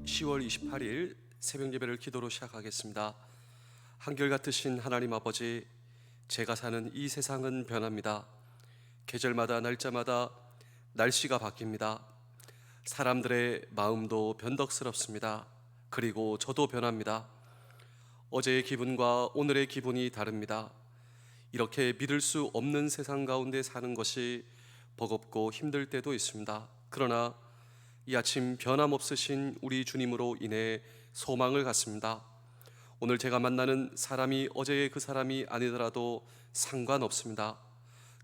(10월 28일) 새벽 예배를 기도로 시작하겠습니다. 한결같으신 하나님 아버지, 제가 사는 이 세상은 변합니다. 계절마다 날짜마다 날씨가 바뀝니다. 사람들의 마음도 변덕스럽습니다. 그리고 저도 변합니다. 어제의 기분과 오늘의 기분이 다릅니다. 이렇게 믿을 수 없는 세상 가운데 사는 것이 버겁고 힘들 때도 있습니다. 그러나 이 아침 변함없으신 우리 주님으로 인해 소망을 갖습니다. 오늘 제가 만나는 사람이 어제의 그 사람이 아니더라도 상관없습니다.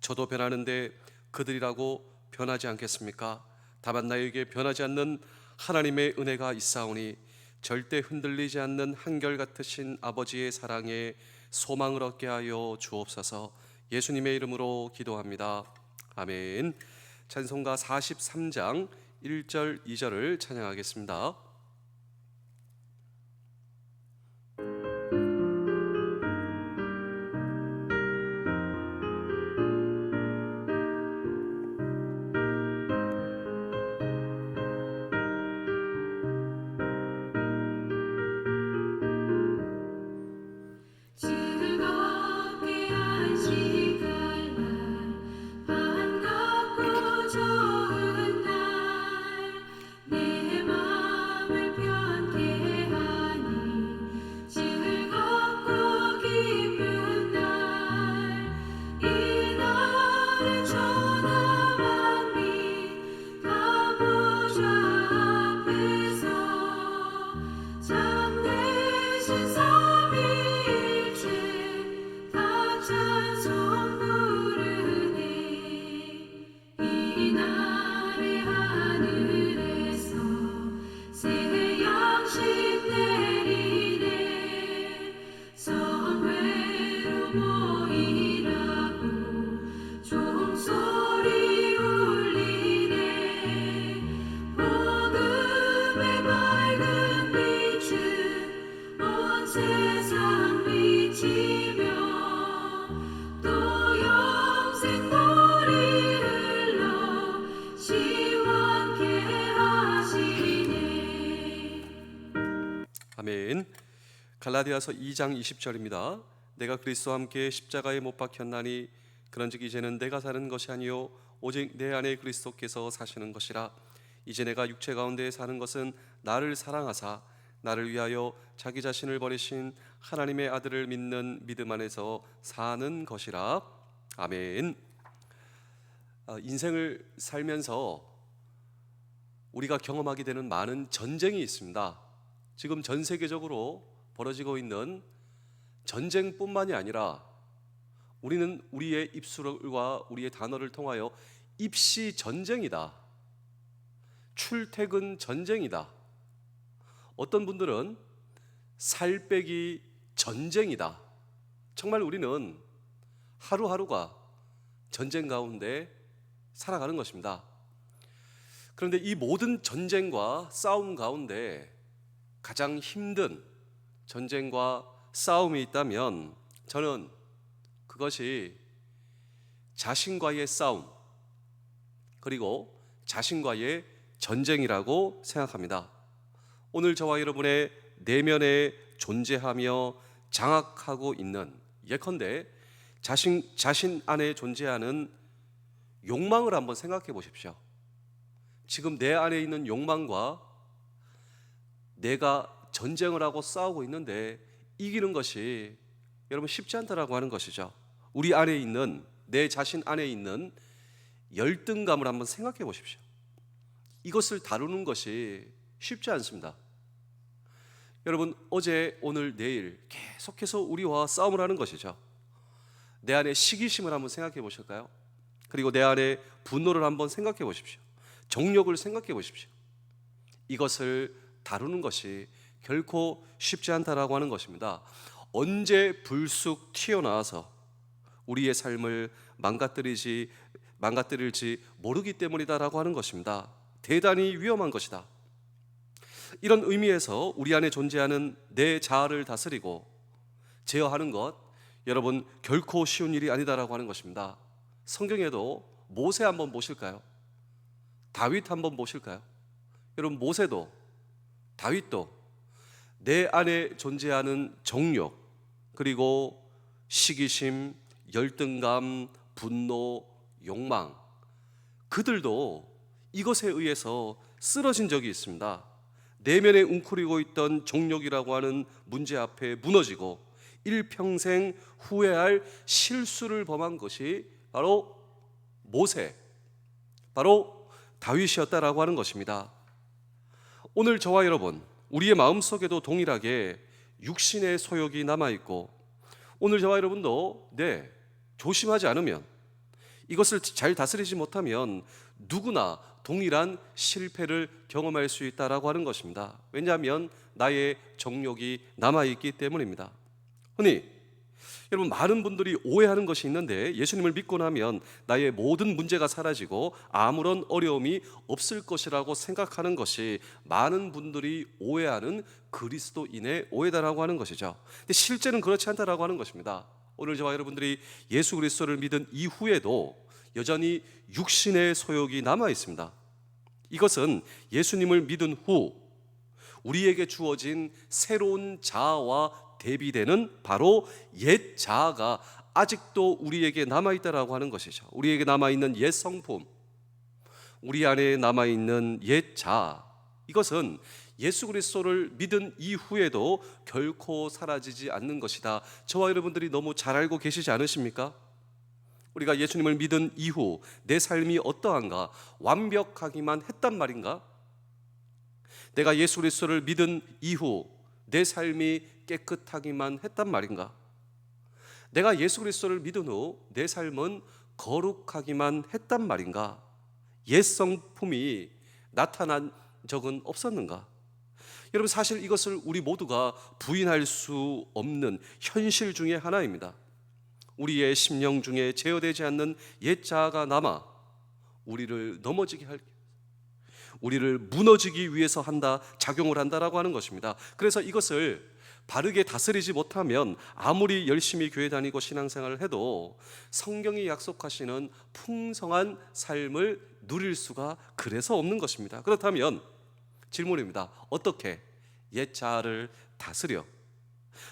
저도 변하는데 그들이라고 변하지 않겠습니까? 다만 나에게 변하지 않는 하나님의 은혜가 있사오니 절대 흔들리지 않는 한결같으신 아버지의 사랑에 소망을 얻게 하여 주옵소서. 예수님의 이름으로 기도합니다. 아멘. 찬송가 43장 1절 2절을 찬양하겠습니다. 아멘. 갈라디아서 2장 20절입니다. 내가 그리스도와 함께 십자가에 못 박혔나니 그런즉 이제는 내가 사는 것이 아니요 오직 내 안에 그리스도께서 사시는 것이라. 이제 내가 육체 가운데 사는 것은 나를 사랑하사 나를 위하여 자기 자신을 버리신 하나님의 아들을 믿는 믿음 안에서 사는 것이라. 아멘. 인생을 살면서 우리가 경험하게 되는 많은 전쟁이 있습니다. 지금 전 세계적으로 벌어지고 있는 전쟁뿐만이 아니라 우리는 우리의 입술과 우리의 단어를 통하여 입시 전쟁이다, 출퇴근 전쟁이다, 어떤 분들은 살 빼기 전쟁이다. 정말 우리는 하루하루가 전쟁 가운데 살아가는 것입니다. 그런데 이 모든 전쟁과 싸움 가운데 가장 힘든 전쟁과 싸움이 있다면 저는 그것이 자신과의 싸움 그리고 자신과의 전쟁이라고 생각합니다. 오늘 저와 여러분의 내면에 존재하며 장악하고 있는, 예컨대 자신 안에 존재하는 욕망을 한번 생각해 보십시오. 지금 내 안에 있는 욕망과 내가 전쟁을 하고 싸우고 있는데 이기는 것이 여러분 쉽지 않다라고 하는 것이죠. 우리 안에 있는, 내 자신 안에 있는 열등감을 한번 생각해 보십시오. 이것을 다루는 것이 쉽지 않습니다. 여러분, 어제, 오늘, 내일 계속해서 우리와 싸움을 하는 것이죠. 내 안에 시기심을 한번 생각해 보실까요? 그리고 내 안에 분노를 한번 생각해 보십시오. 정욕을 생각해 보십시오. 이것을 다루는 것이 결코 쉽지 않다라고 하는 것입니다. 언제 불쑥 튀어나와서 우리의 삶을 망가뜨릴지 모르기 때문이다라고 하는 것입니다. 대단히 위험한 것이다. 이런 의미에서 우리 안에 존재하는 내 자아를 다스리고 제어하는 것, 여러분 결코 쉬운 일이 아니다라고 하는 것입니다. 성경에도 모세 한번 보실까요? 다윗 한번 보실까요? 여러분, 모세도 다윗도 내 안에 존재하는 정욕, 그리고 시기심, 열등감, 분노, 욕망, 그들도 이것에 의해서 쓰러진 적이 있습니다. 내면에 웅크리고 있던 정욕이라고 하는 문제 앞에 무너지고 일평생 후회할 실수를 범한 것이 바로 모세, 바로 다윗이었다라고 하는 것입니다. 오늘 저와 여러분, 우리의 마음속에도 동일하게 육신의 소욕이 남아있고, 오늘 저와 여러분도 조심하지 않으면, 이것을 잘 다스리지 못하면 누구나 동일한 실패를 경험할 수 있다라고 하는 것입니다. 왜냐하면 나의 정욕이 남아있기 때문입니다. 흔히 여러분, 많은 분들이 오해하는 것이 있는데, 예수님을 믿고 나면 나의 모든 문제가 사라지고 아무런 어려움이 없을 것이라고 생각하는 것이 많은 분들이 오해하는 그리스도인의 오해다라고 하는 것이죠. 근데 실제는 그렇지 않다라고 하는 것입니다. 오늘 저와 여러분들이 예수 그리스도를 믿은 이후에도 여전히 육신의 소욕이 남아 있습니다. 이것은 예수님을 믿은 후 우리에게 주어진 새로운 자아와 대비되는 바로 옛 자아가 아직도 우리에게 남아있다라고 하는 것이죠. 우리에게 남아있는 옛 성품, 우리 안에 남아있는 옛 자아, 이것은 예수 그리스도를 믿은 이후에도 결코 사라지지 않는 것이다. 저와 여러분들이 너무 잘 알고 계시지 않으십니까? 우리가 예수님을 믿은 이후 내 삶이 어떠한가? 완벽하기만 했단 말인가? 내가 예수 그리스도를 믿은 이후 내 삶이 깨끗하기만 했단 말인가? 내가 예수 그리스도를 믿은 후 내 삶은 거룩하기만 했단 말인가? 옛 성품이 나타난 적은 없었는가? 여러분, 사실 이것을 우리 모두가 부인할 수 없는 현실 중에 하나입니다. 우리의 심령 중에 제어되지 않는 옛 자아가 남아 우리를 우리를 무너지기 위해서 작용을 한다라고 하는 것입니다. 그래서 이것을 바르게 다스리지 못하면 아무리 열심히 교회 다니고 신앙생활을 해도 성경이 약속하시는 풍성한 삶을 누릴 수가 그래서 없는 것입니다. 그렇다면 질문입니다. 어떻게 옛 자아를 다스려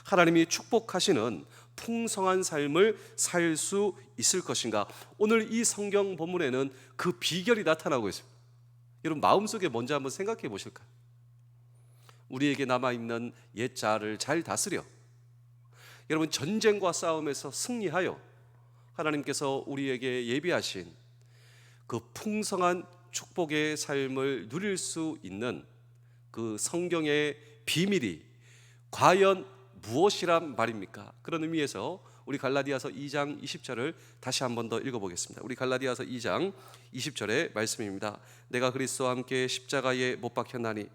하나님이 축복하시는 풍성한 삶을 살 수 있을 것인가? 오늘 이 성경 본문에는 그 비결이 나타나고 있습니다. 여러분, 마음속에 먼저 한번 생각해 보실까요? 우리에게 남아있는 옛 자아를 잘 다스려 여러분, 전쟁과 싸움에서 승리하여 하나님께서 우리에게 예비하신 그 풍성한 축복의 삶을 누릴 수 있는 그 성경의 비밀이 과연 무엇이란 말입니까? 그런 의미에서 우리 갈라디아서 2장 20절을 다시 한 번 더 읽어보겠습니다. 우리 갈라디아서 2장 20절의 말씀입니다. 내가 그리스도와 함께 십자가에 못 박혔나니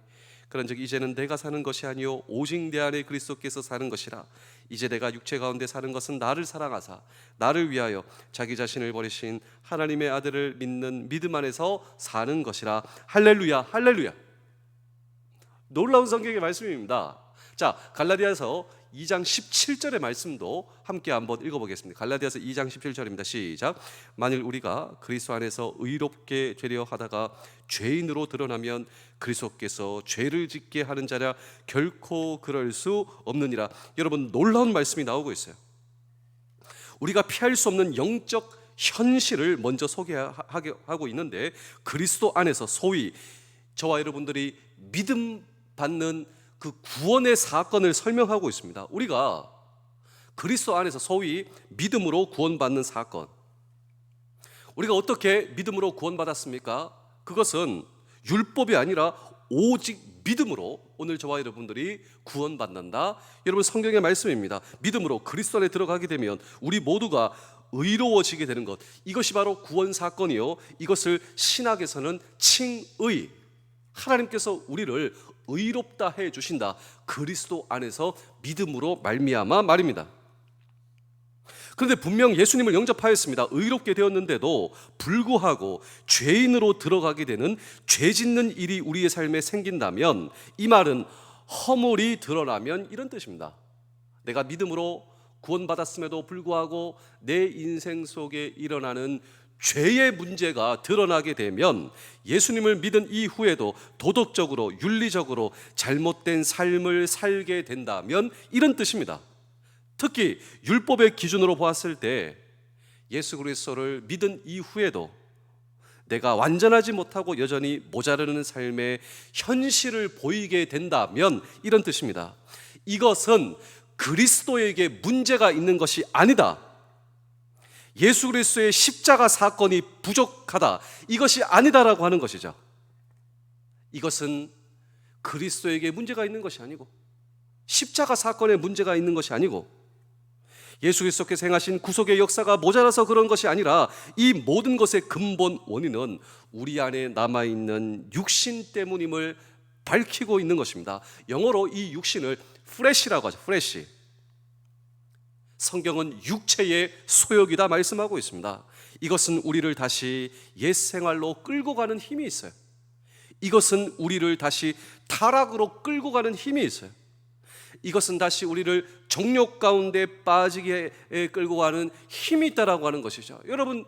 그런즉 이제는 내가 사는 것이 아니요 오직 내 안에 그리스도께서 사는 것이라. 이제 내가 육체 가운데 사는 것은 나를 사랑하사 나를 위하여 자기 자신을 버리신 하나님의 아들을 믿는 믿음 안에서 사는 것이라. 할렐루야, 할렐루야. 놀라운 성경의 말씀입니다. 자, 갈라디아서 2장 17절의 말씀도 함께 한번 읽어보겠습니다. 갈라디아서 2장 17절입니다. 시작. 만일 우리가 그리스도 안에서 의롭게 되려 하다가 죄인으로 드러나면 그리스도께서 죄를 짓게 하는 자라 결코 그럴 수 없느니라. 여러분, 놀라운 말씀이 나오고 있어요. 우리가 피할 수 없는 영적 현실을 먼저 소개하고 있는데, 그리스도 안에서 소위 저와 여러분들이 믿음 받는 그 구원의 사건을 설명하고 있습니다. 우리가 그리스도 안에서 소위 믿음으로 구원받는 사건, 우리가 어떻게 믿음으로 구원받았습니까? 그것은 율법이 아니라 오직 믿음으로 오늘 저와 여러분들이 구원받는다. 여러분, 성경의 말씀입니다. 믿음으로 그리스도 안에 들어가게 되면 우리 모두가 의로워지게 되는 것, 이것이 바로 구원 사건이요, 이것을 신학에서는 칭의, 하나님께서 우리를 의롭다 해 주신다. 그리스도 안에서 믿음으로 말미암아 말입니다. 그런데 분명 예수님을 영접하였습니다. 의롭게 되었는데도 불구하고 죄인으로 들어가게 되는 죄 짓는 일이 우리의 삶에 생긴다면, 이 말은 허물이 드러나면 이런 뜻입니다. 내가 믿음으로 구원받았음에도 불구하고 내 인생 속에 일어나는 죄의 문제가 드러나게 되면 예수님을 믿은 이후에도 도덕적으로 윤리적으로 잘못된 삶을 살게 된다면 이런 뜻입니다. 특히 율법의 기준으로 보았을 때 예수 그리스도를 믿은 이후에도 내가 완전하지 못하고 여전히 모자르는 삶의 현실을 보이게 된다면 이런 뜻입니다. 이것은 그리스도에게 문제가 있는 것이 아니다. 예수 그리스도의 십자가 사건이 부족하다, 이것이 아니다라고 하는 것이죠. 이것은 그리스도에게 문제가 있는 것이 아니고, 십자가 사건에 문제가 있는 것이 아니고, 예수 그리스도께서 행하신 구속의 역사가 모자라서 그런 것이 아니라, 이 모든 것의 근본 원인은 우리 안에 남아있는 육신 때문임을 밝히고 있는 것입니다. 영어로 이 육신을 flesh라고 하죠. flesh. 성경은 육체의 소욕이다 말씀하고 있습니다. 이것은 우리를 다시 옛 생활로 끌고 가는 힘이 있어요. 이것은 우리를 다시 타락으로 끌고 가는 힘이 있어요. 이것은 다시 우리를 정욕 가운데 빠지게 끌고 가는 힘이 있다라고 하는 것이죠. 여러분,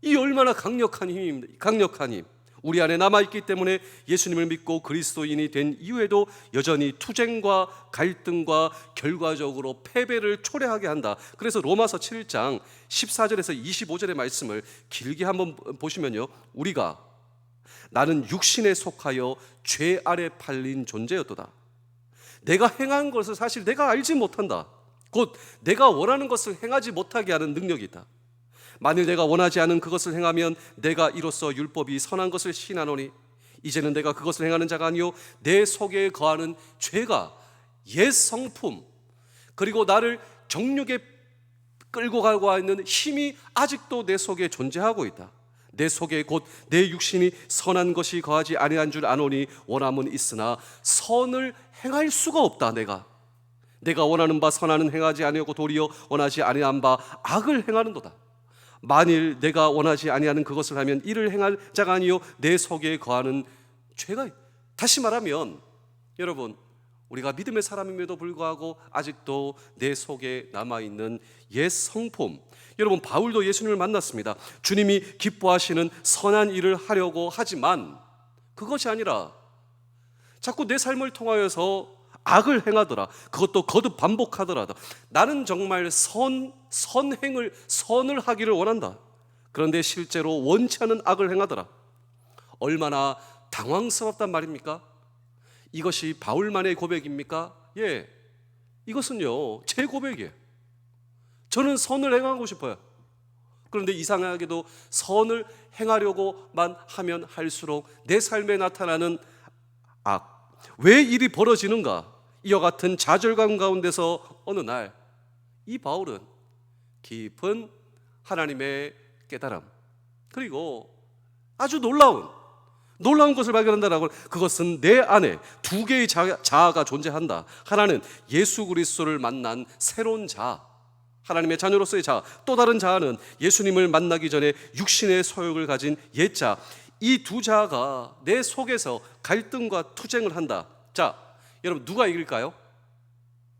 이 얼마나 강력한 힘입니다. 강력한 힘. 우리 안에 남아있기 때문에 예수님을 믿고 그리스도인이 된 이후에도 여전히 투쟁과 갈등과 결과적으로 패배를 초래하게 한다. 그래서 로마서 7장 14절에서 25절의 말씀을 길게 한번 보시면요, 우리가 나는 육신에 속하여 죄 아래 팔린 존재였도다. 내가 행한 것을 사실 내가 알지 못한다. 곧 내가 원하는 것을 행하지 못하게 하는 능력이 있다. 만일 내가 원하지 않은 그것을 행하면 내가 이로써 율법이 선한 것을 시인하노니, 이제는 내가 그것을 행하는 자가 아니요 내 속에 거하는 죄가 옛 성품, 그리고 나를 정욕에 끌고 가고 있는 힘이 아직도 내 속에 존재하고 있다. 내 속에 곧 내 육신이 선한 것이 거하지 아니한 줄 아노니 원함은 있으나 선을 행할 수가 없다. 내가 원하는 바 선하는 행하지 아니하고 도리어 원하지 아니한 바 악을 행하는도다. 만일 내가 원하지 아니하는 그것을 하면 이를 행할 자가 아니요 내 속에 거하는 죄가. 다시 말하면 여러분, 우리가 믿음의 사람임에도 불구하고 아직도 내 속에 남아있는 옛 성품. 여러분, 바울도 예수님을 만났습니다. 주님이 기뻐하시는 선한 일을 하려고 하지만 그것이 아니라 자꾸 내 삶을 통하여서 악을 행하더라. 그것도 거듭 반복하더라도 나는 정말 선을 하기를 원한다. 그런데 실제로 원치 않은 악을 행하더라. 얼마나 당황스럽단 말입니까? 이것이 바울만의 고백입니까? 예, 이것은요 제 고백이에요. 저는 선을 행하고 싶어요. 그런데 이상하게도 선을 행하려고만 하면 할수록 내 삶에 나타나는 악, 왜 일이 벌어지는가? 이와 같은 좌절감 가운데서 어느 날 이 바울은 깊은 하나님의 깨달음, 그리고 아주 놀라운 것을 발견한다라고. 그것은 내 안에 두 개의 자아가 존재한다. 하나는 예수 그리스도를 만난 새로운 자아, 하나님의 자녀로서의 자아. 또 다른 자아는 예수님을 만나기 전에 육신의 소욕을 가진 옛 자아. 이 두 자아가 내 속에서 갈등과 투쟁을 한다. 자, 여러분, 누가 이길까요?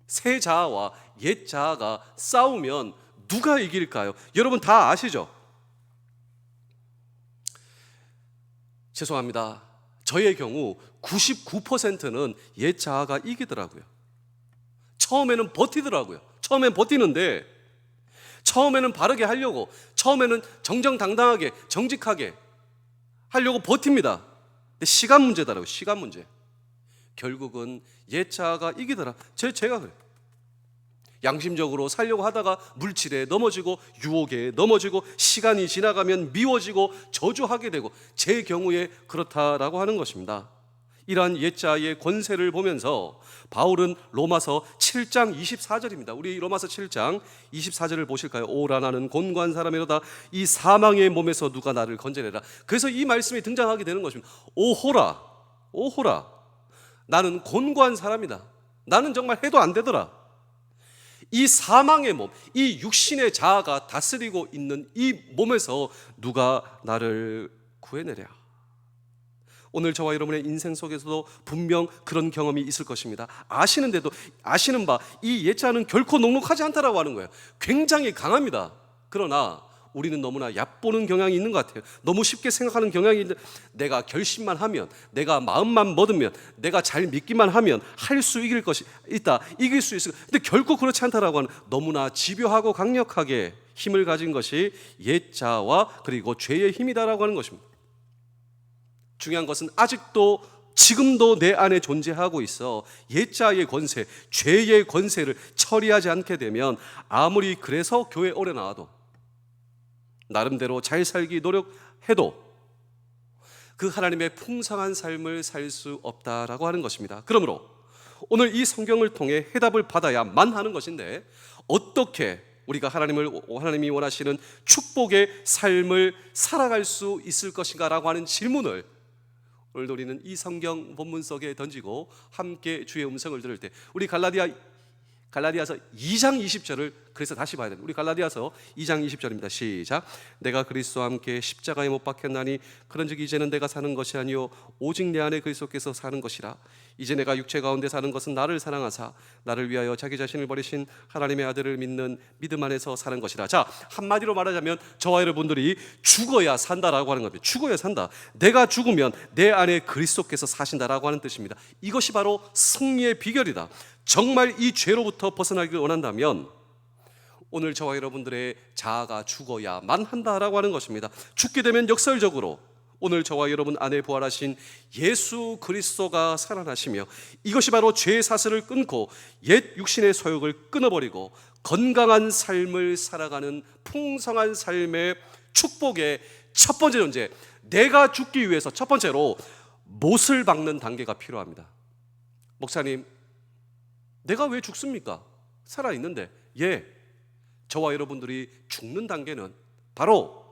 새 자아와 옛 자아가 싸우면 누가 이길까요? 여러분 다 아시죠? 죄송합니다. 저의 경우 99%는 옛 자아가 이기더라고요. 처음에는 버티더라고요. 처음엔 버티는데, 처음에는 바르게 하려고, 처음에는 정정당당하게 정직하게 하려고 버팁니다. 근데 시간 문제더라고요. 시간 문제. 결국은 옛 자아가 이기더라. 제가 그래요. 양심적으로 살려고 하다가 물질에 넘어지고 유혹에 넘어지고 시간이 지나가면 미워지고 저주하게 되고, 제 경우에 그렇다라고 하는 것입니다. 이러한 옛자의 권세를 보면서 바울은 로마서 7장 24절입니다. 우리 로마서 7장 24절을 보실까요? 오라 나는 곤고한 사람이로다. 이 사망의 몸에서 누가 나를 건져내라. 그래서 이 말씀이 등장하게 되는 것입니다. 오호라, 오호라, 나는 곤고한 사람이다. 나는 정말 해도 안 되더라. 이 사망의 몸, 이 육신의 자아가 다스리고 있는 이 몸에서 누가 나를 구해내랴. 오늘 저와 여러분의 인생 속에서도 분명 그런 경험이 있을 것입니다. 아시는데도 아시는 바 이 옛자는 결코 녹록하지 않다라고 하는 거예요. 굉장히 강합니다. 그러나 우리는 너무나 얕보는 경향이 있는 것 같아요. 너무 쉽게 생각하는 경향이 있는데, 내가 결심만 하면, 내가 마음만 먹으면, 내가 잘 믿기만 하면 할 수 이길 것이 있다, 이길 수 있을. 근데 결코 그렇지 않다라고 하는, 너무나 집요하고 강력하게 힘을 가진 것이 옛자와 그리고 죄의 힘이다라고 하는 것입니다. 중요한 것은 아직도 지금도 내 안에 존재하고 있어 옛자의 권세, 죄의 권세를 처리하지 않게 되면 아무리 그래서 교회 오래 나와도, 나름대로 잘 살기 노력해도 그 하나님의 풍성한 삶을 살 수 없다라고 하는 것입니다. 그러므로 오늘 이 성경을 통해 해답을 받아야만 하는 것인데, 어떻게 우리가 하나님이 원하시는 축복의 삶을 살아갈 수 있을 것인가라고 하는 질문을 오늘 우리는 이 성경 본문 속에 던지고 함께 주의 음성을 들을 때, 우리 갈라디아서 2장 20절을 그래서 다시 봐야 됩니다. 우리 갈라디아서 2장 20절입니다. 시작. 내가 그리스도와 함께 십자가에 못 박혔나니 그런즉 이제는 내가 사는 것이 아니요 오직 내 안에 그리스도께서 사는 것이라. 이제 내가 육체 가운데 사는 것은 나를 사랑하사 나를 위하여 자기 자신을 버리신 하나님의 아들을 믿는 믿음 안에서 사는 것이라. 자, 한마디로 말하자면 저와 여러분들이 죽어야 산다라고 하는 겁니다. 죽어야 산다. 내가 죽으면 내 안에 그리스도께서 사신다라고 하는 뜻입니다. 이것이 바로 승리의 비결이다. 정말 이 죄로부터 벗어나기를 원한다면 오늘 저와 여러분들의 자아가 죽어야만 한다라고 하는 것입니다. 죽게 되면 역설적으로 오늘 저와 여러분 안에 부활하신 예수 그리스도가 살아나시며, 이것이 바로 죄의 사슬을 끊고 옛 육신의 소욕을 끊어버리고 건강한 삶을 살아가는 풍성한 삶의 축복의 첫 번째 존재, 내가 죽기 위해서 첫 번째로 못을 박는 단계가 필요합니다. 목사님, 내가 왜 죽습니까? 살아있는데. 저와 여러분들이 죽는 단계는 바로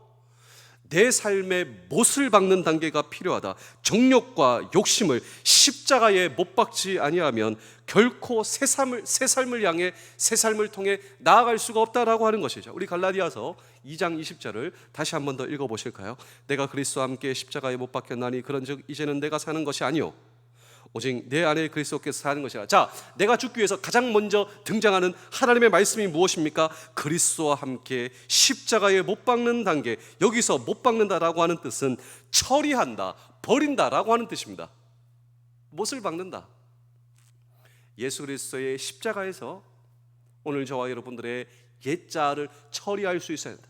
내 삶의 못을 박는 단계가 필요하다. 정욕과 욕심을 십자가에 못 박지 아니하면 결코 새 삶을 향해 새 삶을 통해 나아갈 수가 없다라고 하는 것이죠. 우리 갈라디아서 2장 20절을 다시 한 번 더 읽어보실까요? 내가 그리스도와 함께 십자가에 못 박혔나니 그런즉 이제는 내가 사는 것이 아니요 오직 내 안에 그리스도께서 사는 것이라. 자, 내가 죽기 위해서 가장 먼저 등장하는 하나님의 말씀이 무엇입니까? 그리스도와 함께 십자가에 못 박는 단계. 여기서 못 박는다라고 하는 뜻은 처리한다, 버린다라고 하는 뜻입니다. 못을 박는다. 예수 그리스도의 십자가에서 오늘 저와 여러분들의 옛자를 처리할 수 있어야 한다.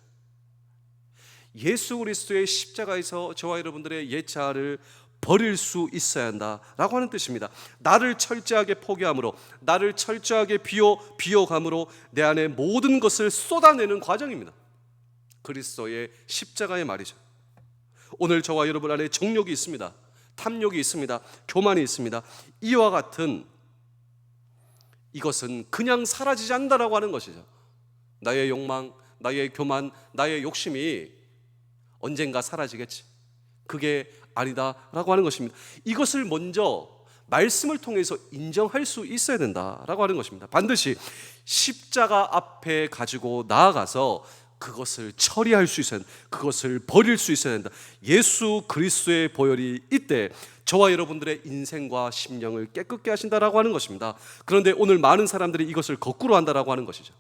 예수 그리스도의 십자가에서 저와 여러분들의 옛자를 버릴 수 있어야 한다라고 하는 뜻입니다. 나를 철저하게 포기함으로, 나를 철저하게 비워감으로 내 안에 모든 것을 쏟아내는 과정입니다. 그리스도의 십자가의 말이죠. 오늘 저와 여러분 안에 정욕이 있습니다. 탐욕이 있습니다. 교만이 있습니다. 이와 같은 이것은 그냥 사라지지 않는다라고 하는 것이죠. 나의 욕망, 나의 교만, 나의 욕심이 언젠가 사라지겠지. 그게 아니다라고 하는 것입니다. 이것을 먼저 말씀을 통해서 인정할 수 있어야 된다라고 하는 것입니다. 반드시 십자가 앞에 가지고 나아가서 그것을 처리할 수 있어야 된다. 그것을 버릴 수 있어야 된다. 예수 그리스도의 보혈이 이때 저와 여러분들의 인생과 심령을 깨끗게 하신다라고 하는 것입니다. 그런데 오늘 많은 사람들이 이것을 거꾸로 한다라고 하는 것이죠.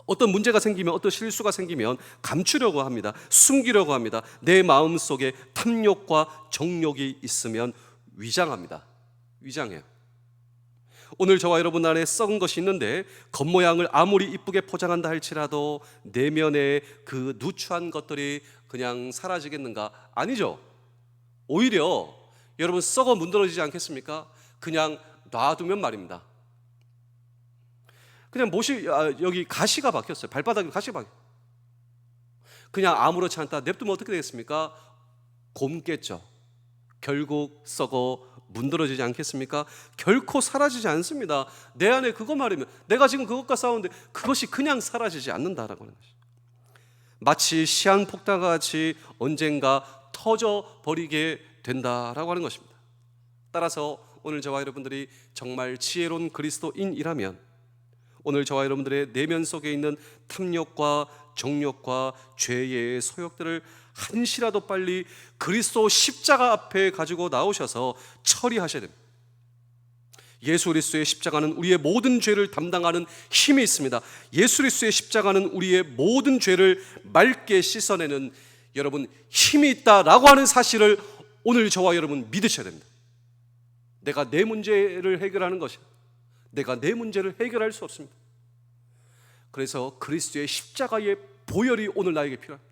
어떤 문제가 생기면, 어떤 실수가 생기면 감추려고 합니다. 숨기려고 합니다. 내 마음속에 탐욕과 정욕이 있으면 위장합니다. 위장해요. 오늘 저와 여러분 안에 썩은 것이 있는데 겉모양을 아무리 이쁘게 포장한다 할지라도 내면의 그 누추한 것들이 그냥 사라지겠는가? 아니죠. 오히려 여러분 썩어 문드러지지 않겠습니까? 그냥 놔두면 말입니다. 그냥 여기 가시가 박혔어요. 발바닥에 가시가 박혔어요. 그냥 아무렇지 않다 냅두면 어떻게 되겠습니까? 곪겠죠. 결국 썩어 문드러지지 않겠습니까? 결코 사라지지 않습니다. 내 안에 그거 말이면, 내가 지금 그것과 싸우는데 그것이 그냥 사라지지 않는다라고 하는 것이죠. 마치 시한폭탄과 같이 언젠가 터져버리게 된다라고 하는 것입니다. 따라서 오늘 저와 여러분들이 정말 지혜로운 그리스도인이라면 오늘 저와 여러분들의 내면 속에 있는 탐욕과 정욕과 죄의 소욕들을 한시라도 빨리 그리스도 십자가 앞에 가지고 나오셔서 처리하셔야 됩니다. 예수 그리스도의 십자가는 우리의 모든 죄를 담당하는 힘이 있습니다. 예수 그리스도의 십자가는 우리의 모든 죄를 맑게 씻어내는 여러분 힘이 있다라고 하는 사실을 오늘 저와 여러분 믿으셔야 됩니다. 내가 내 문제를 해결하는 것이, 내가 내 문제를 해결할 수 없습니다. 그래서 그리스도의 십자가의 보혈이 오늘 나에게 필요합니다.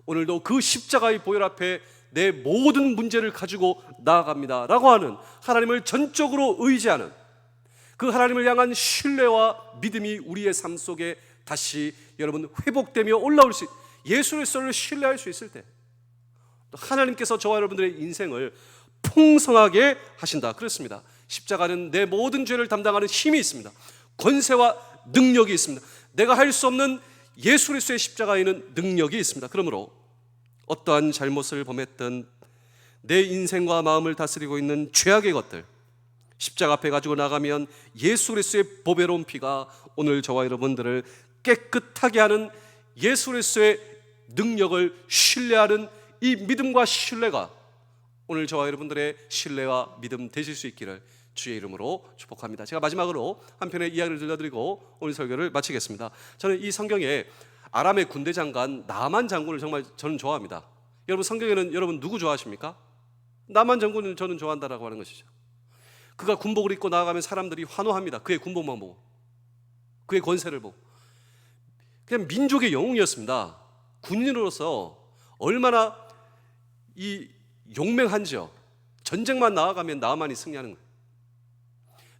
오늘도 그 십자가의 보혈 앞에 내 모든 문제를 가지고 나아갑니다 라고 하는, 하나님을 전적으로 의지하는 그 하나님을 향한 신뢰와 믿음이 우리의 삶 속에 다시 여러분 회복되며 올라올 수, 예수 그리스도를 신뢰할 수 있을 때 또 하나님께서 저와 여러분들의 인생을 풍성하게 하신다. 그렇습니다. 십자가는 내 모든 죄를 담당하는 힘이 있습니다. 권세와 능력이 있습니다. 내가 할 수 없는 예수 그리스도의 십자가에는 능력이 있습니다. 그러므로 어떠한 잘못을 범했든 내 인생과 마음을 다스리고 있는 죄악의 것들 십자가 앞에 가지고 나가면 예수 그리스도의 보배로운 피가 오늘 저와 여러분들을 깨끗하게 하는, 예수 그리스도의 능력을 신뢰하는 이 믿음과 신뢰가 오늘 저와 여러분들의 신뢰와 믿음 되실 수 있기를 주의 이름으로 축복합니다. 제가 마지막으로 한 편의 이야기를 들려드리고 오늘 설교를 마치겠습니다. 저는 이 성경에 아람의 군대 장관 나만 장군을 정말 저는 좋아합니다. 여러분 성경에는 여러분 누구 좋아하십니까? 나만 장군을 저는 좋아한다라고 하는 것이죠. 그가 군복을 입고 나아가면 사람들이 환호합니다. 그의 군복만 보고, 그의 권세를 보고. 그냥 민족의 영웅이었습니다. 군인으로서 얼마나 이 용맹한지요. 전쟁만 나아가면 나만이 승리하는 거예요.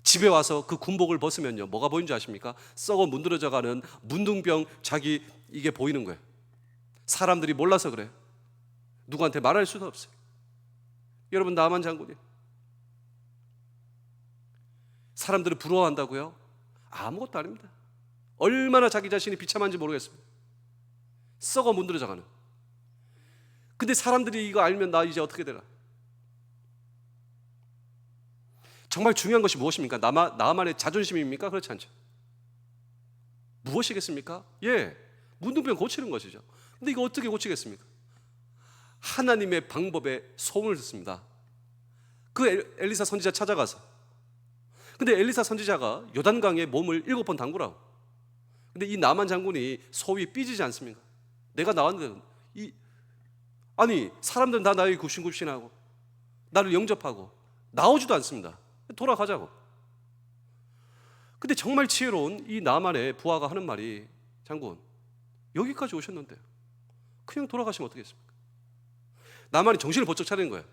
집에 와서 그 군복을 벗으면요 뭐가 보이는 줄 아십니까? 썩어 문드러져가는 문둥병 자기 이게 보이는 거예요. 사람들이 몰라서 그래요. 누구한테 말할 수도 없어요. 여러분 나만 장군이에요. 사람들을 부러워한다고요? 아무것도 아닙니다. 얼마나 자기 자신이 비참한지 모르겠습니다. 썩어 문드러져가는. 근데 사람들이 이거 알면 나 이제 어떻게 되나? 정말 중요한 것이 무엇입니까? 나만의 자존심입니까? 그렇지 않죠. 무엇이겠습니까? 예, 문둥병 고치는 것이죠. 근데 이거 어떻게 고치겠습니까? 하나님의 방법에 소문을 듣습니다. 그 엘리사 선지자 찾아가서. 근데 엘리사 선지자가 요단강에 몸을 7번 담그라고. 근데 이 나만 장군이 소위 삐지지 않습니까? 내가 나왔는데 아니 사람들은 다 나에게 굽신굽신하고 나를 영접하고 나오지도 않습니다. 돌아가자고. 근데 정말 지혜로운 이 나만의 부하가 하는 말이, 장군 여기까지 오셨는데 그냥 돌아가시면 어떻겠습니까? 나만이 정신을 번쩍 차리는 거예요.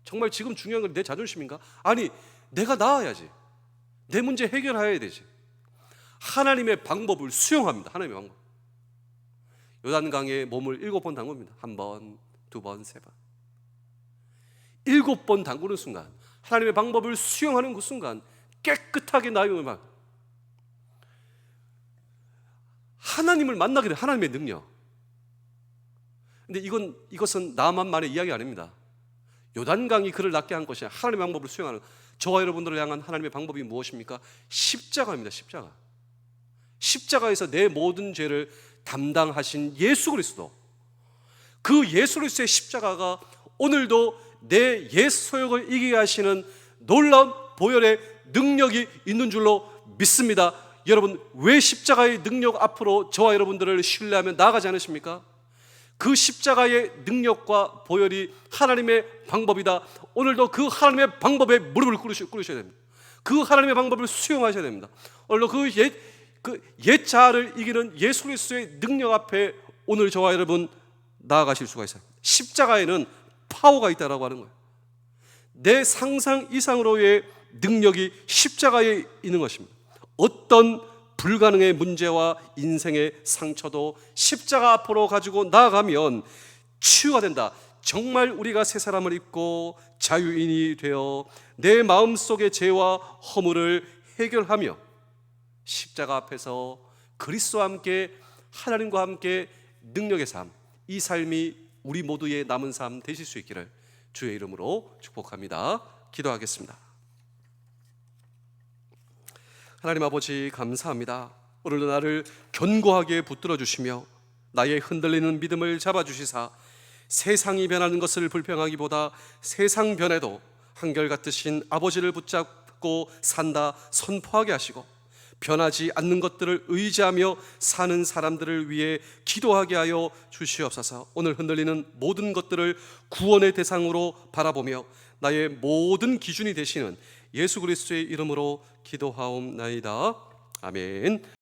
정말 지금 중요한 건 내 자존심인가? 아니 내가 나아야지. 내 문제 해결해야 되지. 하나님의 방법을 수용합니다. 하나님의 방법. 요단강에 몸을 7번 담굽니다. 1번, 2번, 3번. 7번 담그는 순간, 하나님의 방법을 수용하는 그 순간 깨끗하게 나의 막 하나님을 만나게 돼. 하나님의 능력. 근데 이것은 나만만의 이야기 아닙니다. 요단강이 그를 낫게 한 것이 하나님의 방법을 수용하는, 저와 여러분들을 향한 하나님의 방법이 무엇입니까? 십자가입니다. 십자가. 십자가에서 내 모든 죄를 담당하신 예수 그리스도, 그 예수 그리스도의 십자가가 오늘도 내 옛 소욕을 이기게 하시는 놀라운 보혈의 능력이 있는 줄로 믿습니다. 여러분, 왜 십자가의 능력 앞으로 저와 여러분들을 신뢰하며 나아가지 않으십니까? 그 십자가의 능력과 보혈이 하나님의 방법이다. 오늘도 그 하나님의 방법에 무릎을 꿇으셔야 됩니다. 그 하나님의 방법을 수용하셔야 됩니다. 오늘도 그 옛 자아를 이기는 예수 그리스도의 능력 앞에 오늘 저와 여러분 나아가실 수가 있어요. 십자가에는 파워가 있다라고 하는 거예요. 내 상상 이상으로의 능력이 십자가에 있는 것입니다. 어떤 불가능의 문제와 인생의 상처도 십자가 앞으로 가지고 나아가면 치유가 된다. 정말 우리가 새 사람을 입고 자유인이 되어 내 마음속의 죄와 허물을 해결하며 십자가 앞에서 그리스도와 함께 하나님과 함께 능력의 삶, 이 삶이 우리 모두의 남은 삶 되실 수 있기를 주의 이름으로 축복합니다. 기도하겠습니다. 하나님 아버지, 감사합니다. 오늘도 나를 견고하게 붙들어 주시며 나의 흔들리는 믿음을 잡아주시사 세상이 변하는 것을 불평하기보다 세상 변해도 한결같으신 아버지를 붙잡고 산다 선포하게 하시고 변하지 않는 것들을 의지하며 사는 사람들을 위해 기도하게 하여 주시옵소서. 오늘 흔들리는 모든 것들을 구원의 대상으로 바라보며 나의 모든 기준이 되시는 예수 그리스도의 이름으로 기도하옵나이다. 아멘.